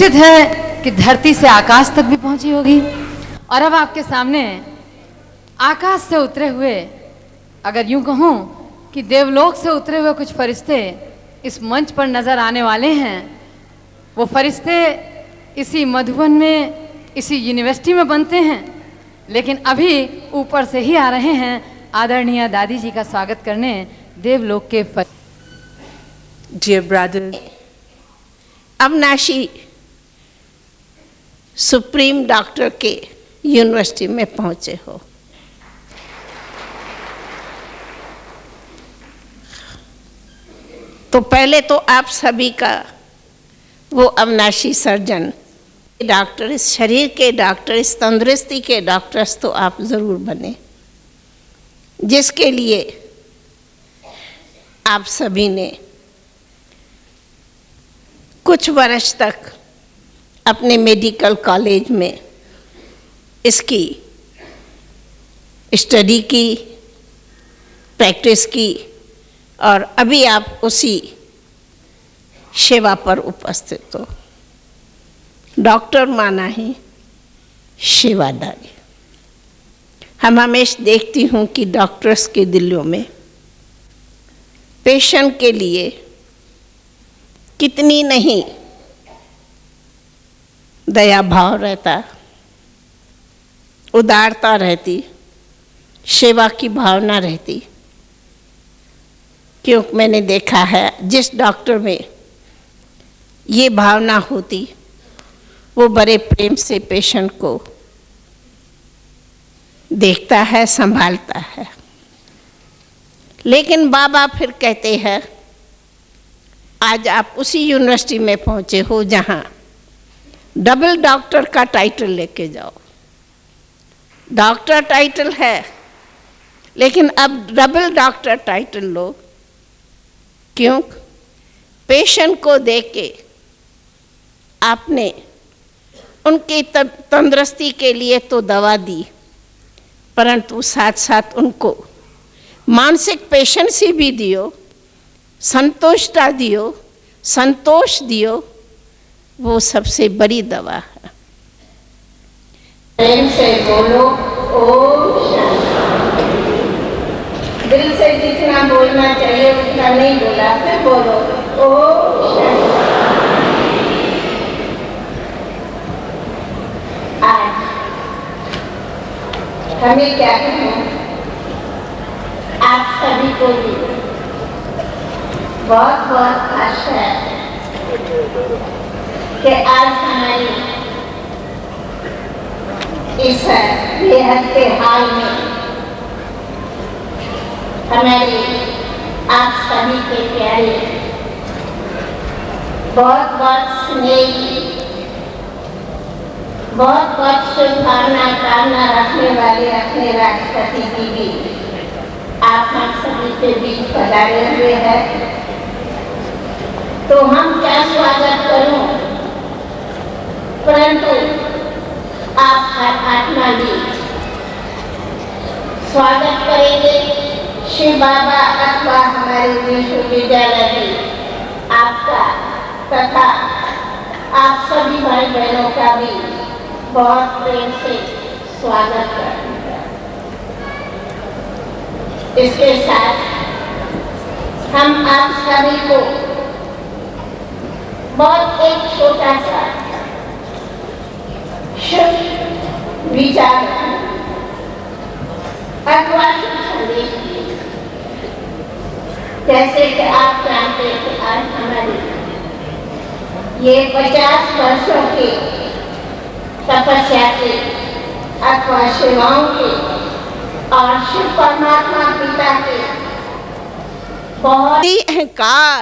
निश्चित है कि धरती से आकाश तक भी पहुंची होगी। और अब आपके सामने आकाश से उतरे हुए, अगर यूं कहूं कि देवलोक से उतरे हुए कुछ फरिश्ते इस मंच पर नजर आने वाले हैं। वो फरिश्ते इसी मधुबन में, इसी यूनिवर्सिटी में बनते हैं, लेकिन अभी ऊपर से ही आ रहे हैं आदरणीय दादी जी का स्वागत करने देवलोक के Dear brother, अविनाशी सुप्रीम डॉक्टर के यूनिवर्सिटी में पहुंचे हो। तो पहले तो आप सभी का वो अविनाशी सर्जन डॉक्टर, इस शरीर के डॉक्टर, इस तंदुरुस्ती के डॉक्टर्स तो आप ज़रूर बने, जिसके लिए आप सभी ने कुछ वर्ष तक अपने मेडिकल कॉलेज में इसकी स्टडी की, प्रैक्टिस की, और अभी आप उसी सेवा पर उपस्थित हो। डॉक्टर माना ही सेवादारी। हम हमेशा देखती हूँ कि डॉक्टर्स के दिलों में पेशेंट के लिए कितनी नहीं दया भाव रहता, उदारता रहती, सेवा की भावना रहती। क्योंकि मैंने देखा है जिस डॉक्टर में ये भावना होती वो बड़े प्रेम से पेशेंट को देखता है, संभालता है। लेकिन बाबा फिर कहते हैं आज आप उसी यूनिवर्सिटी में पहुंचे हो जहां डबल डॉक्टर का टाइटल लेके जाओ। डॉक्टर टाइटल है, लेकिन अब डबल डॉक्टर टाइटल लो। क्यों? पेशेंट को देख के आपने उनकी तंदुरुस्ती के लिए तो दवा दी, परंतु साथ साथ उनको मानसिक पेशेंसी भी दियो, संतोषता दियो, संतोष दियो। वो सबसे बड़ी दवा है। प्रेम से बोलो ओम शांति। दिल से जितना बोलना चाहिए उतना नहीं बोला, फिर बोलो ओम शांति। आज हमें क्या कहना, आप सभी को भी बहुत बहुत आशा है कि आज हमारी इस बेहद के हाल में हमारे आप सभी के प्यारे, बहुत बहुत स्नेही, बहुत बहुत शुभकामना कामना रखने वाले अपने राष्ट्रपति जी भी आप हम सभी के बीच पधारे हुए हैं। तो हम क्या स्वागत करूं, परंतु आप हर आत्मा भी स्वागत करेंगे। शिव बाबा अथवा हमारे विश्वविद्यालय भी आपका तथा आप सभी भाई बहनों का भी बहुत प्रेम से स्वागत करेंगे। इसके साथ हम आप सभी को बहुत एक छोटा सा शुभ विचार अथवा शुभ संदेश दिए। जैसे कि आप जानते हैं कि आज हमारी ये 50 वर्षों के तपस्या के अथवा सेवाओं के और शिव परमात्मा पिता के बहुत ही अहंकार,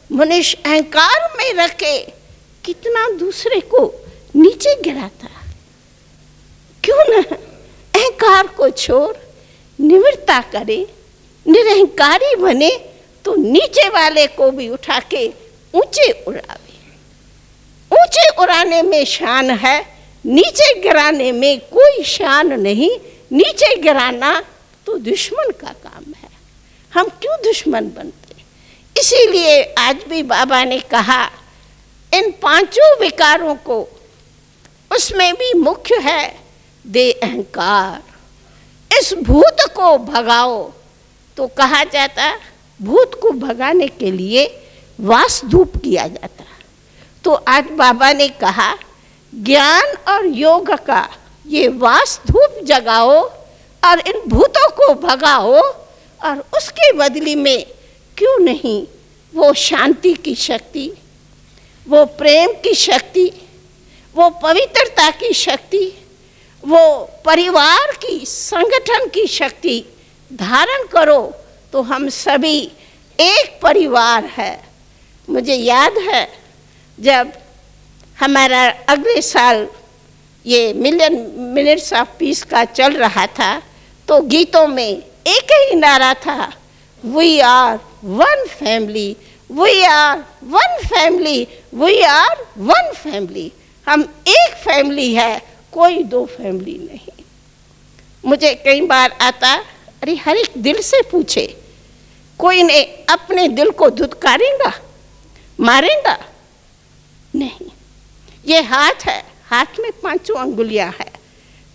मनुष्य अहंकार में रखे कितना दूसरे को नीचे गिराता। क्यों न अहंकार को छोड़ निवृत्ता करे, निरहंकारी बने, तो नीचे वाले को भी उठा के ऊंचे उड़ावे। ऊंचे उड़ाने में शान है, नीचे गिराने में कोई शान नहीं। नीचे गिराना तो दुश्मन का काम है। हम क्यों दुश्मन बनते? इसीलिए आज भी बाबा ने कहा इन पांचों विकारों को, उसमें भी मुख्य है दे अहंकार। इस भूत को भगाओ, तो कहा जाता भूत को भगाने के लिए वास धूप किया जाता। तो आज बाबा ने कहा ज्ञान और योग का ये वास धूप जगाओ और इन भूतों को भगाओ, और उसके बदले में क्यों नहीं वो शांति की शक्ति, वो प्रेम की शक्ति, वो पवित्रता की शक्ति, वो परिवार की, संगठन की शक्ति धारण करो, तो हम सभी एक परिवार है। मुझे याद है जब हमारा अगले साल ये मिलियन मिनट्स ऑफ पीस का चल रहा था, तो गीतों में एक ही नारा था, we are one family, we are one family, we are one family. हम एक फैमिली है, कोई दो फैमिली नहीं। मुझे कई बार आता, अरे हर एक दिल से पूछे, कोई ने अपने दिल को धुतकारेगा, मारेगा? नहीं। ये हाथ है, हाथ में पांचों अंगुलियां है,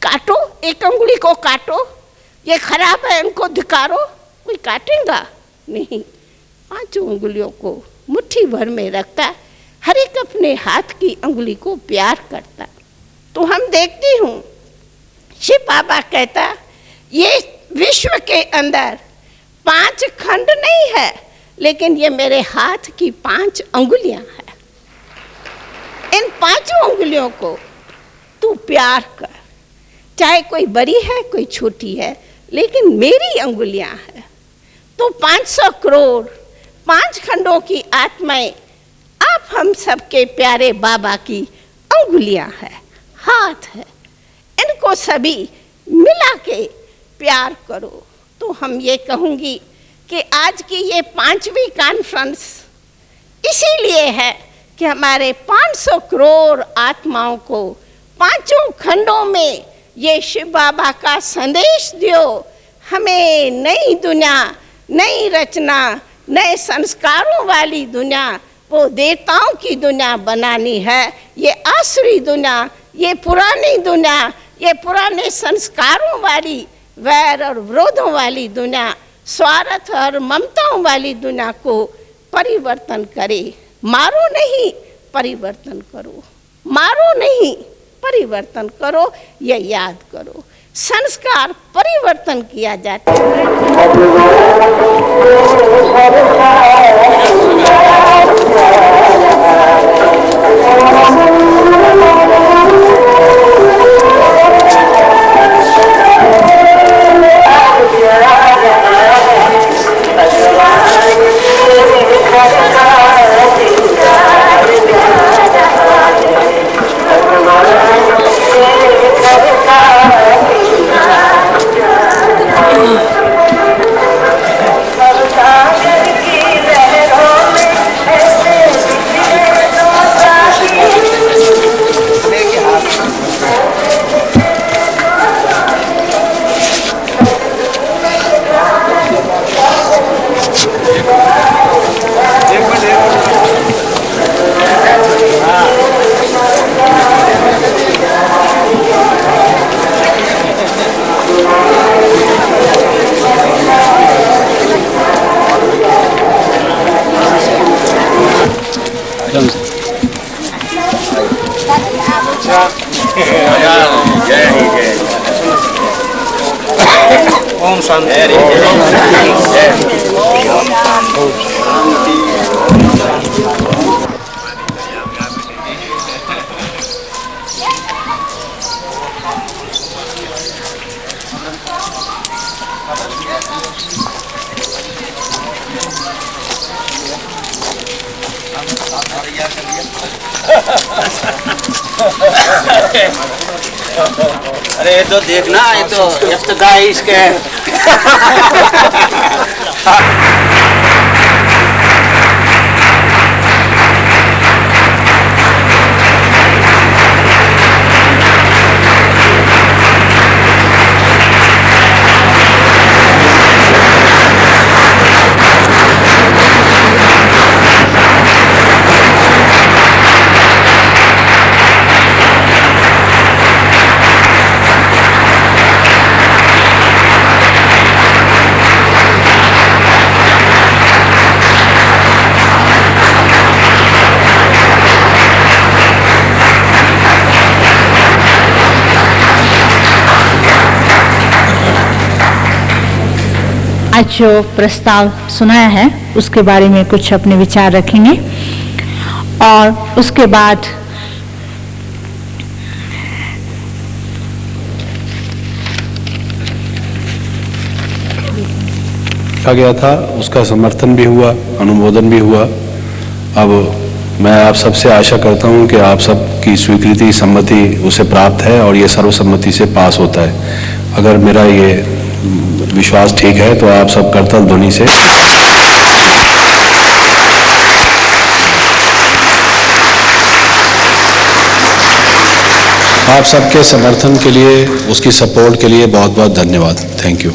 काटो, एक अंगुली को काटो, ये खराब है इनको धिकारो, कोई काटेगा नहीं। पांचों अंगुलियों को मुट्ठी भर में रखता, हर एक अपने हाथ की अंगुली को प्यार करता। तो हम देखती हूँ शिव बाबा कहता ये विश्व के अंदर 5 खंड नहीं है, लेकिन ये मेरे हाथ की 5 अंगुलियां हैं। इन 5 अंगुलियों को तू प्यार कर, चाहे कोई बड़ी है कोई छोटी है, लेकिन मेरी अंगुलियां हैं। तो 500 करोड़ 5 खंडों की आत्माएं आप हम सबके प्यारे बाबा की अंगुलियां हैं, हाथ है। इनको सभी मिला के प्यार करो। तो हम ये कहूँगी कि आज की ये 5वीं कॉन्फ्रेंस इसीलिए है कि हमारे 500 करोड़ आत्माओं को 5 खंडों में ये शिव बाबा का संदेश दियो। हमें नई दुनिया, नई रचना, नए संस्कारों वाली दुनिया, वो देवताओं की दुनिया बनानी है। ये आसुरी दुनिया, ये पुरानी दुनिया, ये पुराने संस्कारों वाली, वैर और विरोधों वाली दुनिया, स्वार्थ और ममताओं वाली दुनिया को परिवर्तन करे। मारो नहीं, परिवर्तन करो। मारो नहीं, परिवर्तन करो। ये याद करो, संस्कार परिवर्तन किया जाता है। ओम शांति। अरे ये तो देखना, ये तो इब्तिदाई इसके आज जो प्रस्ताव सुनाया है उसके बारे में कुछ अपने विचार रखेंगे और उसके बाद कहा गया था उसका समर्थन भी हुआ, अनुमोदन भी हुआ। अब मैं आप सबसे आशा करता हूं कि आप सबकी स्वीकृति, सम्मति उसे प्राप्त है और ये सर्वसम्मति से पास होता है। अगर मेरा ये विश्वास ठीक है तो आप सब करतल ध्वनि से आप सबके समर्थन के लिए, उसकी सपोर्ट के लिए बहुत बहुत धन्यवाद। Thank you.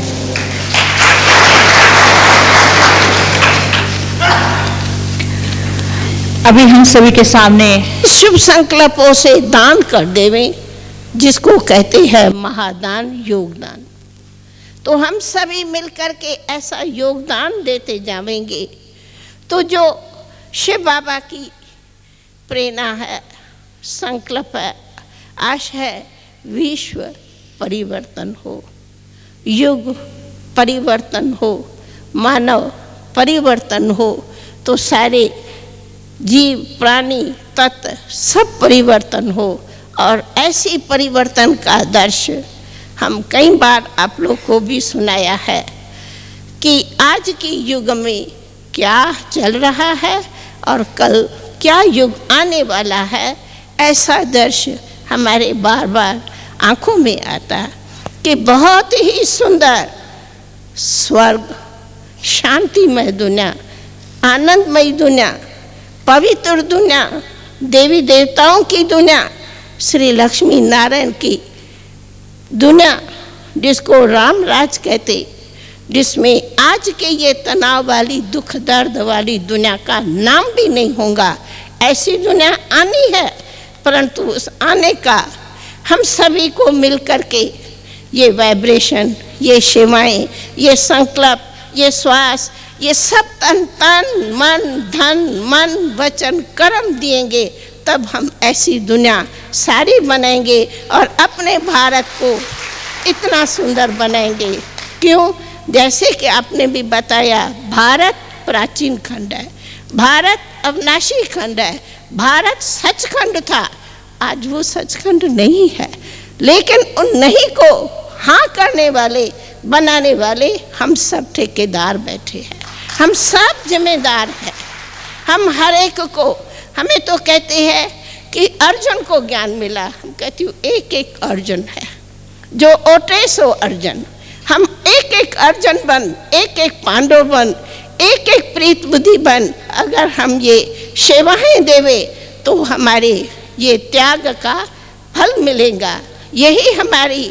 अभी हम सभी के सामने शुभ संकल्पों से दान कर देवें, जिसको कहते हैं महादान, योगदान। तो हम सभी मिलकर के ऐसा योगदान देते जाएंगे तो जो शिव बाबा की प्रेरणा है, संकल्प है, आशा है, विश्व परिवर्तन हो, युग परिवर्तन हो, मानव परिवर्तन हो, तो सारे जीव, प्राणी, तत्व सब परिवर्तन हो। और ऐसी परिवर्तन का आदर्श हम कई बार आप लोग को भी सुनाया है कि आज के युग में क्या चल रहा है और कल क्या युग आने वाला है, ऐसा दृश्य हमारे बार बार आंखों में आता है कि बहुत ही सुंदर स्वर्ग, शांतिमय दुनिया, आनंदमय दुनिया, पवित्र दुनिया, देवी देवताओं की दुनिया, श्री लक्ष्मी नारायण की दुनिया, जिसको राम राज कहते, जिसमें आज के ये तनाव वाली, दुख दर्द वाली दुनिया का नाम भी नहीं होगा, ऐसी दुनिया आनी है। परंतु उस आने का हम सभी को मिलकर के ये वाइब्रेशन, ये सेवाएं, ये संकल्प, ये श्वास, ये सब तन मन धन मन वचन कर्म दिएंगे, तब हम ऐसी दुनिया सारी बनाएंगे और अपने भारत को इतना सुंदर बनाएंगे। क्यों? जैसे कि आपने भी बताया, भारत प्राचीन खंड है, भारत अविनाशी खंड है, भारत सचखंड था, आज वो सचखंड नहीं है। लेकिन उन नहीं को हाँ करने वाले, बनाने वाले हम सब ठेकेदार बैठे हैं, हम सब जिम्मेदार हैं। हम हर एक को, हमें तो कहते हैं कि अर्जुन को ज्ञान मिला, हम कहती हूँ एक एक अर्जुन है, जो ओटे सो अर्जुन। हम एक एक अर्जुन बन, एक एक पांडव बन, एक एक प्रीत बुद्धि बन, अगर हम ये सेवाएं देवे तो हमारे ये त्याग का फल मिलेगा। यही हमारी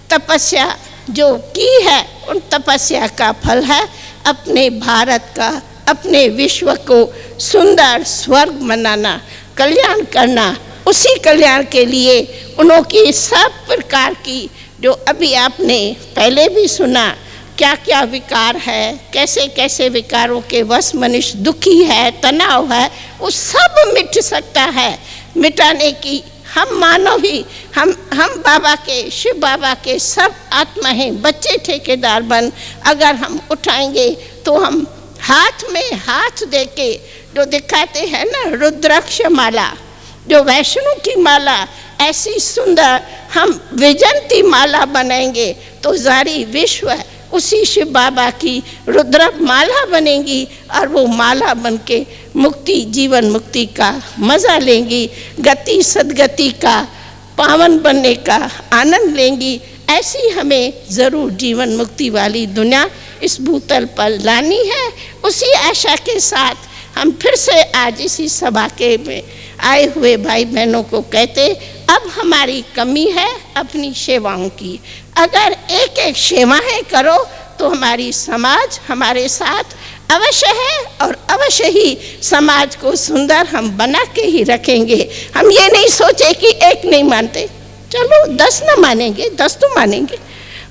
तपस्या जो की है, उन तपस्या का फल है अपने भारत का, अपने विश्व को सुंदर स्वर्ग बनाना, कल्याण करना। उसी कल्याण के लिए उनकी सब प्रकार की, जो अभी आपने पहले भी सुना, क्या क्या विकार है, कैसे कैसे विकारों के वश मनुष्य दुखी है, तनाव है, वो सब मिट सकता है। मिटाने की हम मानव ही, हम बाबा के, शिव बाबा के सब आत्मा हैं, बच्चे ठेकेदार बन अगर हम उठाएंगे तो हम हाथ में हाथ देके जो दिखाते हैं ना, रुद्राक्ष माला, जो वैष्णो की माला, ऐसी सुंदर हम विजंती माला बनाएंगे तो सारी विश्व उसी शिव बाबा की रुद्र माला बनेगी और वो माला बन के मुक्ति, जीवन मुक्ति का मज़ा लेंगी, गति सदगति का, पावन बनने का आनंद लेंगी। ऐसी हमें ज़रूर जीवन मुक्ति वाली दुनिया इस भूतल पर लानी है। उसी आशा के साथ हम फिर से आज इसी सभा के में आए हुए भाई बहनों को कहते, अब हमारी कमी है अपनी सेवाओं की। अगर एक एक सेवाएं करो तो हमारी समाज हमारे साथ अवश्य है और अवश्य ही समाज को सुंदर हम बना के ही रखेंगे। हम ये नहीं सोचे कि एक नहीं मानते, चलो 10 न मानेंगे, 10 तो मानेंगे,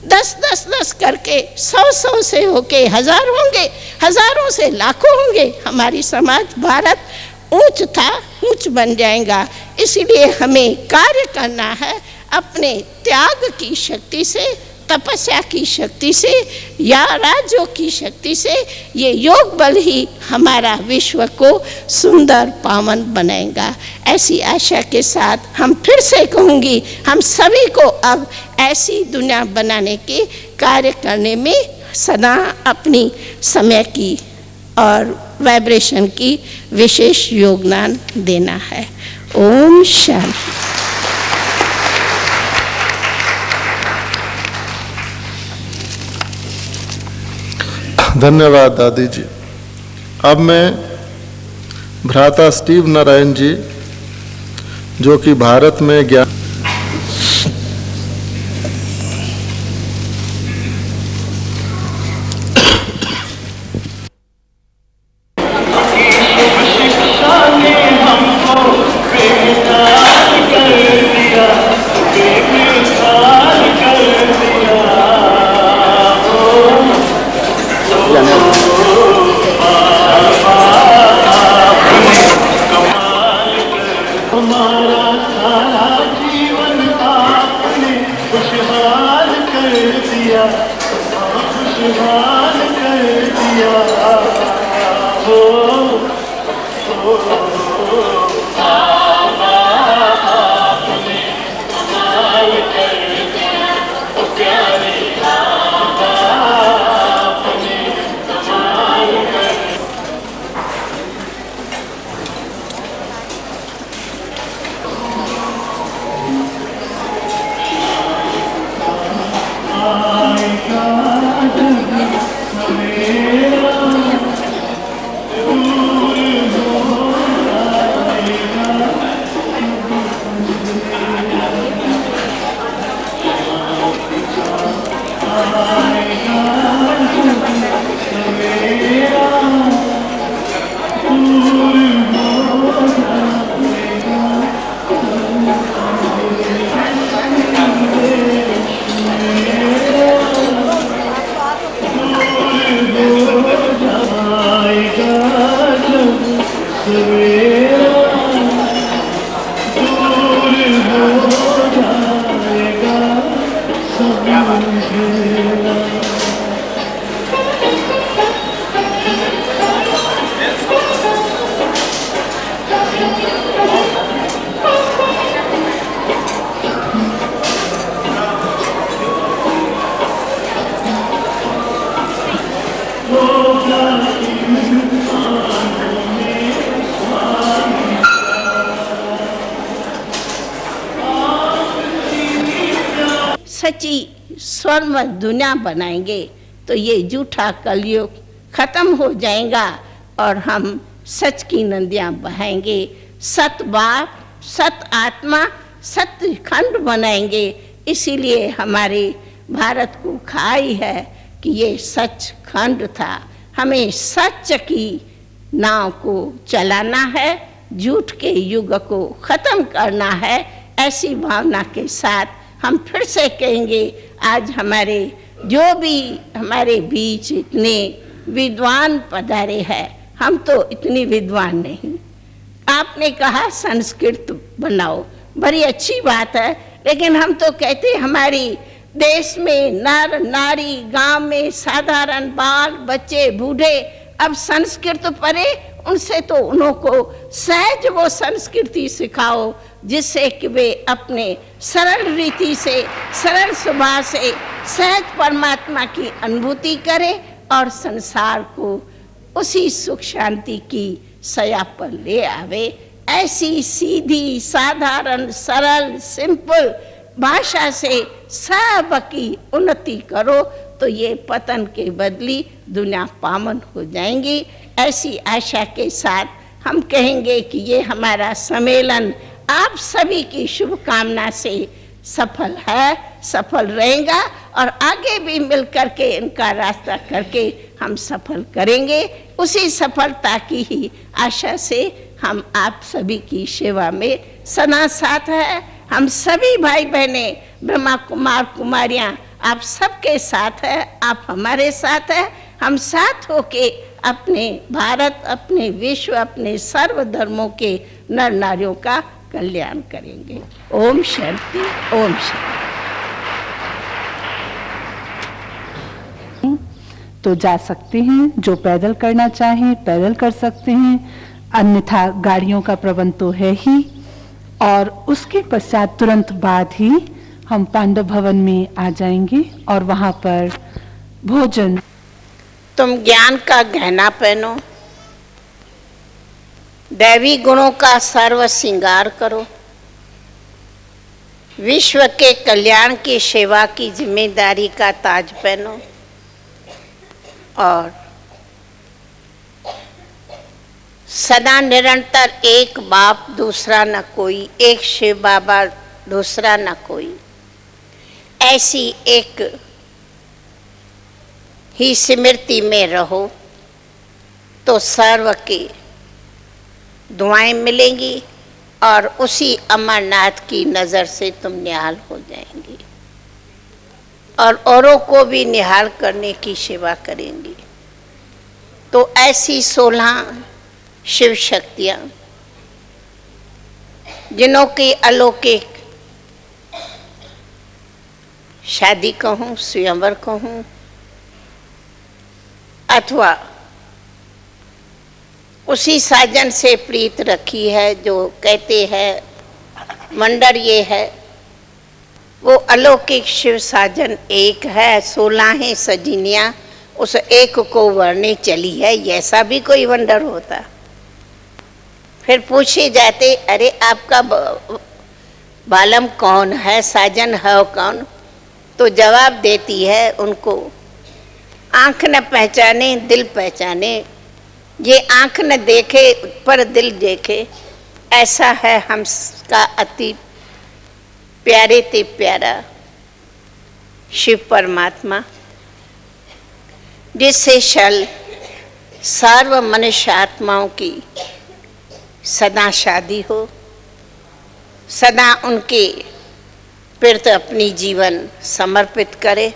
10 करके 100 से होके 1000 होंगे, हजारों से लाखों होंगे। हमारी समाज भारत ऊंच था, ऊंच बन जाएगा। इसीलिए हमें कार्य करना है अपने त्याग की शक्ति से, तपस्या की शक्ति से या राजयोग की शक्ति से ये योग बल ही हमारा विश्व को सुंदर पावन बनाएगा। ऐसी आशा के साथ हम फिर से कहूँगी, हम सभी को अब ऐसी दुनिया बनाने के कार्य करने में सदा अपनी समय की और वाइब्रेशन की विशेष योगदान देना है। ओम शांति। धन्यवाद दादी जी। अब मैं भ्राता स्टीव नारायण जी, जो कि भारत में ज्ञान सच्ची स्वर्ण दुनिया बनाएंगे तो ये झूठा कलयुग खत्म हो जाएगा और हम सच की नदियाँ बहाएंगे। सत बाप, सत आत्मा, सत्य खंड बनाएंगे। इसीलिए हमारे भारत को खाई है कि ये सच खंड था। हमें सच की नाव को चलाना है, झूठ के युग को खत्म करना है। ऐसी भावना के साथ हम फिर से कहेंगे, आज हमारे जो भी हमारे बीच इतने विद्वान पधारे हैं, हम तो इतनी विद्वान नहीं। आपने कहा संस्कृत बनाओ, बड़ी अच्छी बात है, लेकिन हम तो कहते हमारी देश में नर नारी, गांव में साधारण बाल बच्चे बूढ़े अब संस्कृत पढ़े, उनसे तो उनको सहज वो संस्कृति सिखाओ जिससे कि वे अपने सरल रीति से, सरल स्वभाव से सहज परमात्मा की अनुभूति करें और संसार को उसी सुख शांति की सया पर ले आवे। ऐसी सीधी साधारण सरल सिंपल भाषा से सबकी उन्नति करो तो ये पतन के बदली दुनिया पावन हो जाएंगी। ऐसी आशा के साथ हम कहेंगे कि ये हमारा सम्मेलन आप सभी की शुभकामना से सफल है, सफल रहेगा और आगे भी मिल करके इनका रास्ता करके हम सफल करेंगे। उसी सफलता की ही आशा से हम आप सभी की सेवा में सदा साथ है। हम सभी भाई बहने ब्रह्मा कुमार कुमारियाँ आप सबके साथ है, आप हमारे साथ है। हम साथ होके अपने भारत, अपने विश्व, अपने सर्व धर्मों के नर नारियों का कल्याण करेंगे। ओम शांति, ओम शांति। तो जा सकते हैं, जो पैदल करना चाहें पैदल कर सकते हैं, अन्यथा गाड़ियों का प्रबंध तो है ही। और उसके पश्चात तुरंत बाद ही हम पांडव भवन में आ जाएंगे और वहाँ पर भोजन। तुम ज्ञान का गहना पहनो, दैवी गुणों का सर्व श्रृंगार करो, विश्व के कल्याण की सेवा की जिम्मेदारी का ताज पहनो और सदा निरंतर एक बाप दूसरा न कोई, एक शिव बाबा दूसरा न कोई, ऐसी एक ही स्मृति में रहो तो सर्व की दुआएं मिलेंगी और उसी अमरनाथ की नज़र से तुम निहाल हो जाएंगी और औरों को भी निहाल करने की सेवा करेंगी। तो ऐसी 16 शिव शक्तियाँ जिनों की अलौकिक शादी कहूँ, स्वयंवर कहूँ अथवा उसी साजन से प्रीत रखी है जो कहते हैं वंडर ये है, वो अलौकिक शिव साजन एक है, 16 है सजिनियाँ उस एक को वर्णे चली है, ऐसा भी कोई वंडर होता। फिर पूछे जाते अरे आपका बालम कौन है, साजन है कौन, तो जवाब देती है उनको आँख न पहचाने दिल पहचाने, ये आँख न देखे पर दिल देखे, ऐसा है हमका अति प्यारे ते प्यारा शिव परमात्मा, जिससे शल सर्व मनुष्य आत्माओं की सदा शादी हो, सदा उनके प्रति अपनी जीवन समर्पित करे,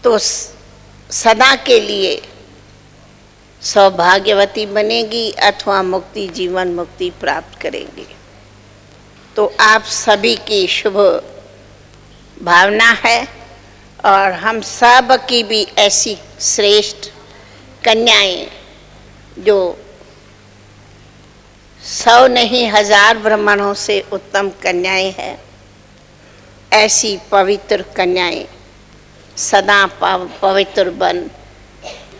तो सदा के लिए सौभाग्यवती बनेगी अथवा मुक्ति जीवन मुक्ति प्राप्त करेंगी। तो आप सभी की शुभ भावना है और हम सब की भी ऐसी श्रेष्ठ कन्याएं जो 100 नहीं 1000 ब्राह्मणों से उत्तम कन्याएं हैं, ऐसी पवित्र कन्याएं सदा पवित्र बन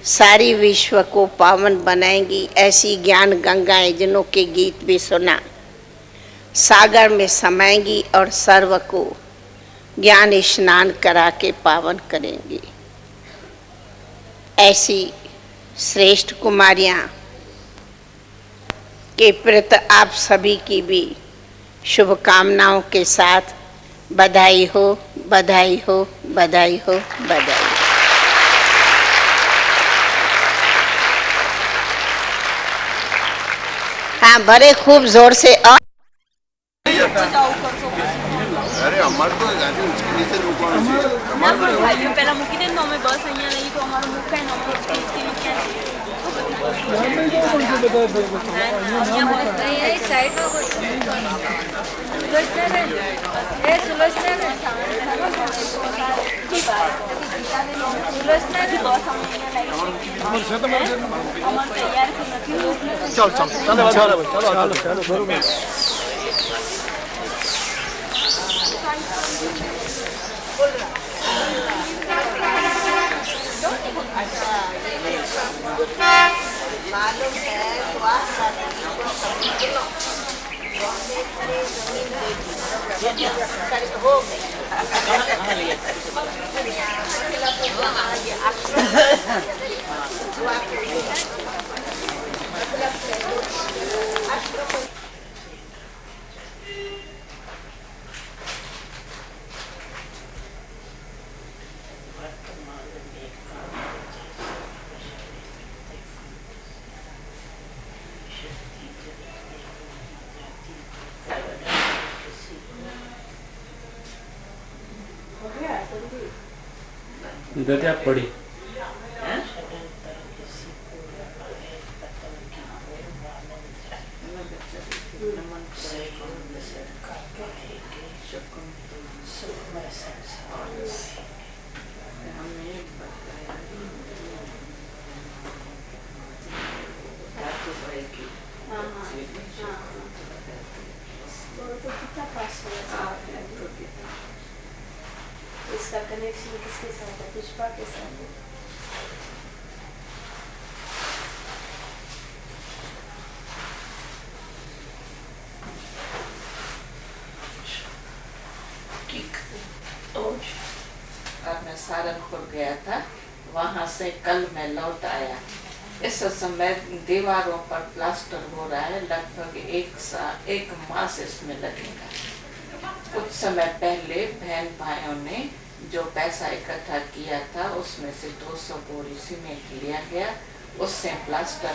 सारी विश्व को पावन बनाएंगी। ऐसी ज्ञान गंगाएं जिनों के गीत भी सुना सागर में समाएंगी और सर्व को ज्ञान स्नान करा के पावन करेंगी। ऐसी श्रेष्ठ कुमारियां के प्रति आप सभी की भी शुभकामनाओं के साथ बधाई हो, बधाई हो, बधाई हो, बधाई हो। हाँ, बड़े खूब जोर से और अरे हमारे तो उसके नीचे रुकवाना चाहिए। हमारे भाइयों पहला मुकी दे नो में बस અહીંયા નહીં તો અમારો મુખ કાઈ નો मालूम है हो गद्या पड़ी हमें इसका कनेक्शन किसके साथ है? पुष्पा के साथ है। और मैं सारनपुर गया था, वहाँ से कल मैं लौट आया। इस समय दीवारों पर प्लास्टर हो रहा है, लगभग एक मास इसमें लगेगा। कुछ समय पहले बहन भाइयों ने जो पैसा इकट्ठा किया था उसमें से 200 बोरी सीमेंट लिया गया, उससे प्लास्टर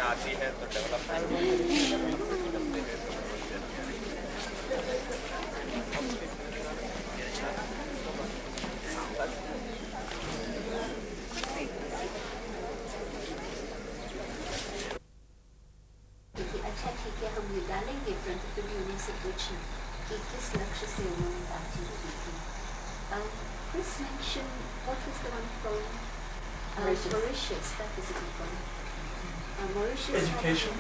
आती है तो डेवलपमेंट अच्छा ठीक है, हम निकालेंगे उन्हीं से पूछना कि किस लक्ष्य से उन्होंने बातचीत की थी। Chris mentioned what was the one from Mauritius, that was a good one. Mauritius. Education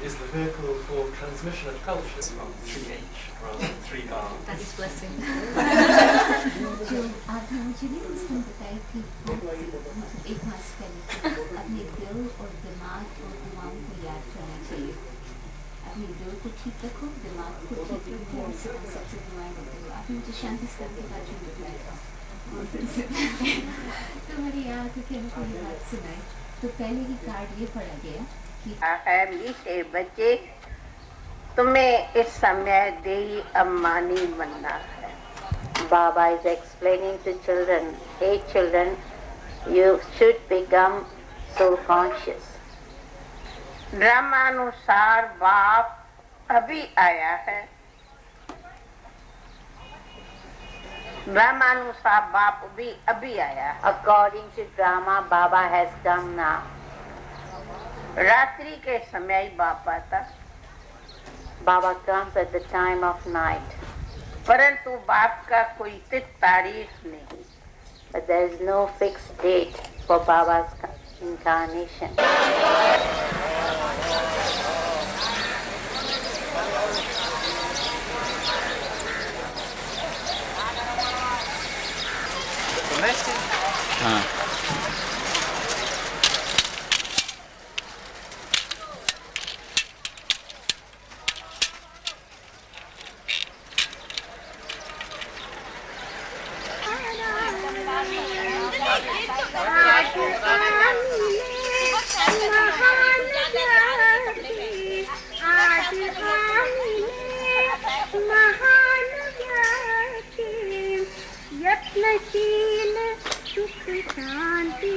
is the vehicle for transmission of culture. 3H rather than 3R. That is blessing. जो आपने मुझे नहीं उस दिन बताई थी एक मास पहले अपने दिल और दिमाग और दुआओं को याद करना चाहिए। अपने दिल को ठीक रखो, दिमाग को ठीक रखो और सबसे दुआएं देते हो। आपने मुझे शांति स्तर के बाद जो बताया था तो मेरी याद है कि हमको ये बात सुनाई तो पहले ही कार्ड ये पढ़ा गया कि मीठे बच्चे, तुम्हें इस समय देई अम्मानी बनना है। Baba is explaining to children, hey children, you should become soul conscious. ड्रामानुसार बाप अभी आया है। ड्रामानुसार बाप भी अभी आया। According to drama, Baba has come now. रात्रि के समय ही बाप आता। Baba comes at the time of night. परंतु बाप का कोई तिथ तारीख नहीं। But there is no fixed date for Baba's incarnation. हाँ यत्नशील सुख शांति